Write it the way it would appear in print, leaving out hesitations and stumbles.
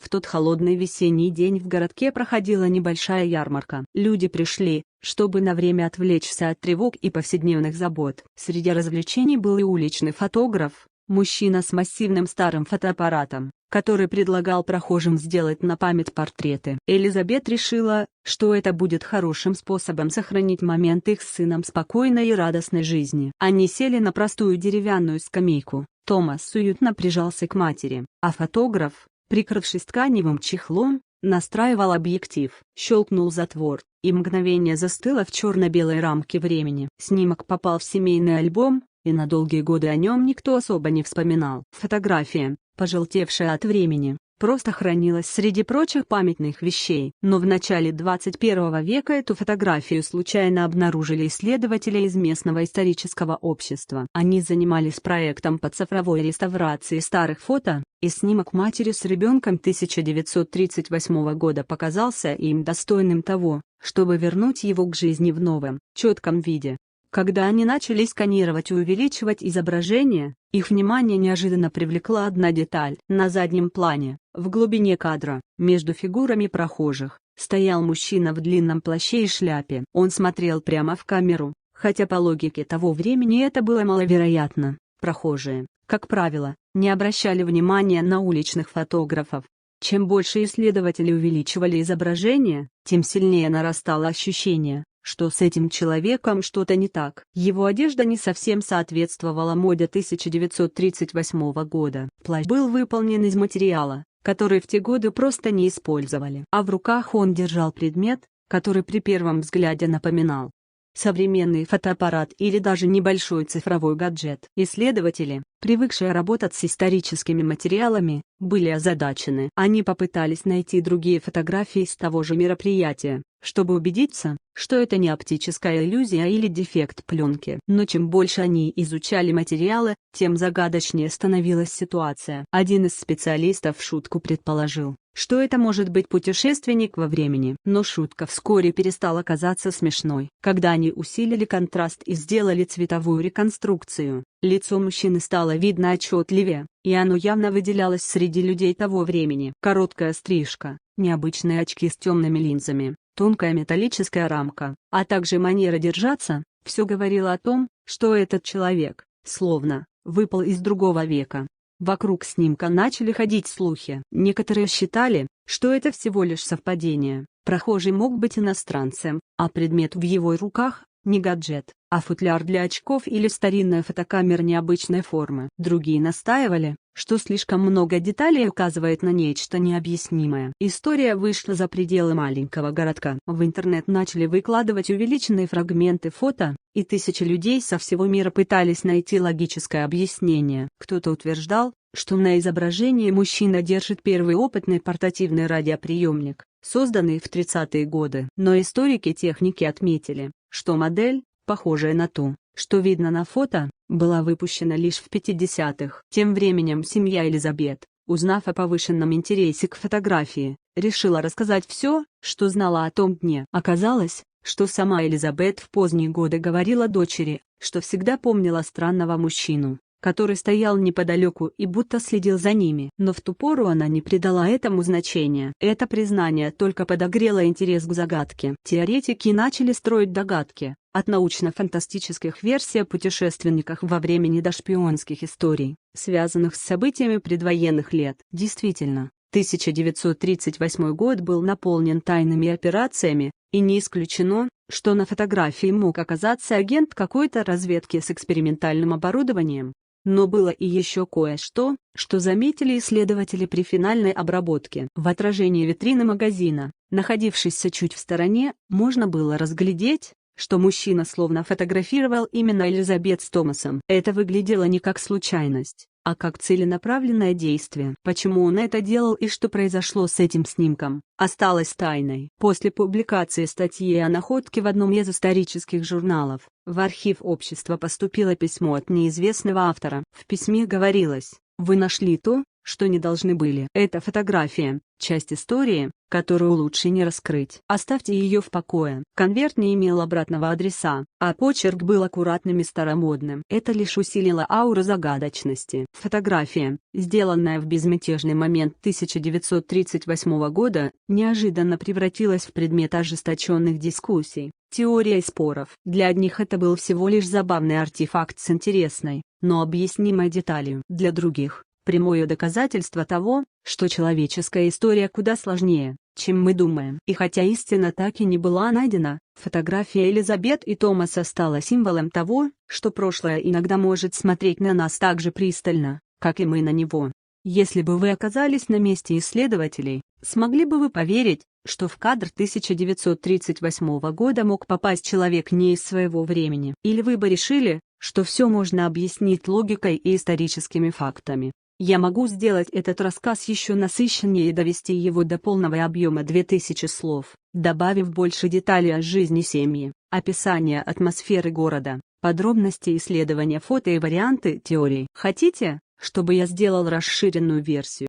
В тот холодный весенний день в городке проходила небольшая ярмарка. Люди пришли, чтобы на время отвлечься от тревог и повседневных забот. Среди развлечений был и уличный фотограф, мужчина с массивным старым фотоаппаратом, который предлагал прохожим сделать на память портреты. Элизабет решила, что это будет хорошим способом сохранить момент их с сыном спокойной и радостной жизни. Они сели на простую деревянную скамейку. Томас уютно прижался к матери, а фотограф, прикрывшись тканевым чехлом, настраивал объектив. Щелкнул затвор, и мгновение застыло в черно-белой рамке времени. Снимок попал в семейный альбом, и на долгие годы о нем никто особо не вспоминал. Фотография, пожелтевшая от времени, просто хранилась среди прочих памятных вещей. Но в начале 21 века эту фотографию случайно обнаружили исследователи из местного исторического общества. Они занимались проектом по цифровой реставрации старых фото, и снимок матери с ребенком 1938 года показался им достойным того, чтобы вернуть его к жизни в новом, четком виде. Когда они начали сканировать и увеличивать изображение, их внимание неожиданно привлекла одна деталь. На заднем плане, в глубине кадра, между фигурами прохожих, стоял мужчина в длинном плаще и шляпе. Он смотрел прямо в камеру, хотя по логике того времени это было маловероятно. Прохожие, как правило, не обращали внимания на уличных фотографов. Чем больше исследователи увеличивали изображение, тем сильнее нарастало ощущение, что с этим человеком что-то не так. Его одежда не совсем соответствовала моде 1938 года. Плащ был выполнен из материала, который в те годы просто не использовали. А в руках он держал предмет, который при первом взгляде напоминал современный фотоаппарат или даже небольшой цифровой гаджет. Исследователи, привыкшие работать с историческими материалами, были озадачены. Они попытались найти другие фотографии с того же мероприятия, чтобы убедиться, что это не оптическая иллюзия или дефект пленки. Но чем больше они изучали материалы, тем загадочнее становилась ситуация. Один из специалистов в шутку предположил, что это может быть путешественник во времени. Но шутка вскоре перестала казаться смешной. Когда они усилили контраст и сделали цветовую реконструкцию, лицо мужчины стало видно отчетливее, и оно явно выделялось среди людей того времени. Короткая стрижка, необычные очки с темными линзами, тонкая металлическая рамка, а также манера держаться, все говорило о том, что этот человек, словно, выпал из другого века. Вокруг снимка начали ходить слухи. Некоторые считали, что это всего лишь совпадение. Прохожий мог быть иностранцем, а предмет в его руках – не гаджет, а футляр для очков или старинная фотокамера необычной формы. Другие настаивали, что слишком много деталей указывает на нечто необъяснимое. История вышла за пределы маленького городка. В интернет начали выкладывать увеличенные фрагменты фото, и тысячи людей со всего мира пытались найти логическое объяснение. Кто-то утверждал, что на изображении мужчина держит первый опытный портативный радиоприемник, созданный в 30-е годы. Но историки техники отметили, что модель, похожая на ту, что видно на фото, была выпущена лишь в 50-х. Тем временем семья Элизабет, узнав о повышенном интересе к фотографии, решила рассказать все, что знала о том дне. Оказалось, что сама Элизабет в поздние годы говорила дочери, что всегда помнила странного мужчину, который стоял неподалеку и будто следил за ними. Но в ту пору она не придала этому значения. Это признание только подогрело интерес к загадке. Теоретики начали строить догадки, от научно-фантастических версий о путешественниках во времени до шпионских историй, связанных с событиями предвоенных лет. Действительно, 1938 год был наполнен тайными операциями, и не исключено, что на фотографии мог оказаться агент какой-то разведки с экспериментальным оборудованием. Но было и еще кое-что, что заметили исследователи при финальной обработке. В отражении витрины магазина, находившейся чуть в стороне, можно было разглядеть, что мужчина словно фотографировал именно Элизабет с Томасом. Это выглядело не как случайность, а как целенаправленное действие. Почему он это делал и что произошло с этим снимком, осталось тайной. После публикации статьи о находке в одном из исторических журналов, в архив общества поступило письмо от неизвестного автора. В письме говорилось: «Вы нашли то, что не должны были. Эта фотография – часть истории, которую лучше не раскрыть. Оставьте ее в покое. Конверт не имел обратного адреса, а почерк был аккуратным и старомодным. Это лишь усилило ауру загадочности. Фотография, сделанная в безмятежный момент 1938 года, неожиданно превратилась в предмет ожесточенных дискуссий, теорий и споров. Для одних это был всего лишь забавный артефакт с интересной, но объяснимой деталью. Для других – прямое доказательство того, что человеческая история куда сложнее, чем мы думаем. И хотя истина так и не была найдена, фотография Элизабет и Томаса стала символом того, что прошлое иногда может смотреть на нас так же пристально, как и мы на него. Если бы вы оказались на месте исследователей, смогли бы вы поверить, что в кадр 1938 года мог попасть человек не из своего времени? Или вы бы решили, что все можно объяснить логикой и историческими фактами? Я могу сделать этот рассказ еще насыщеннее и довести его до полного объема 2000 слов, добавив больше деталей о жизни семьи, описание атмосферы города, подробности исследования фото и варианты теорий. Хотите, чтобы я сделал расширенную версию?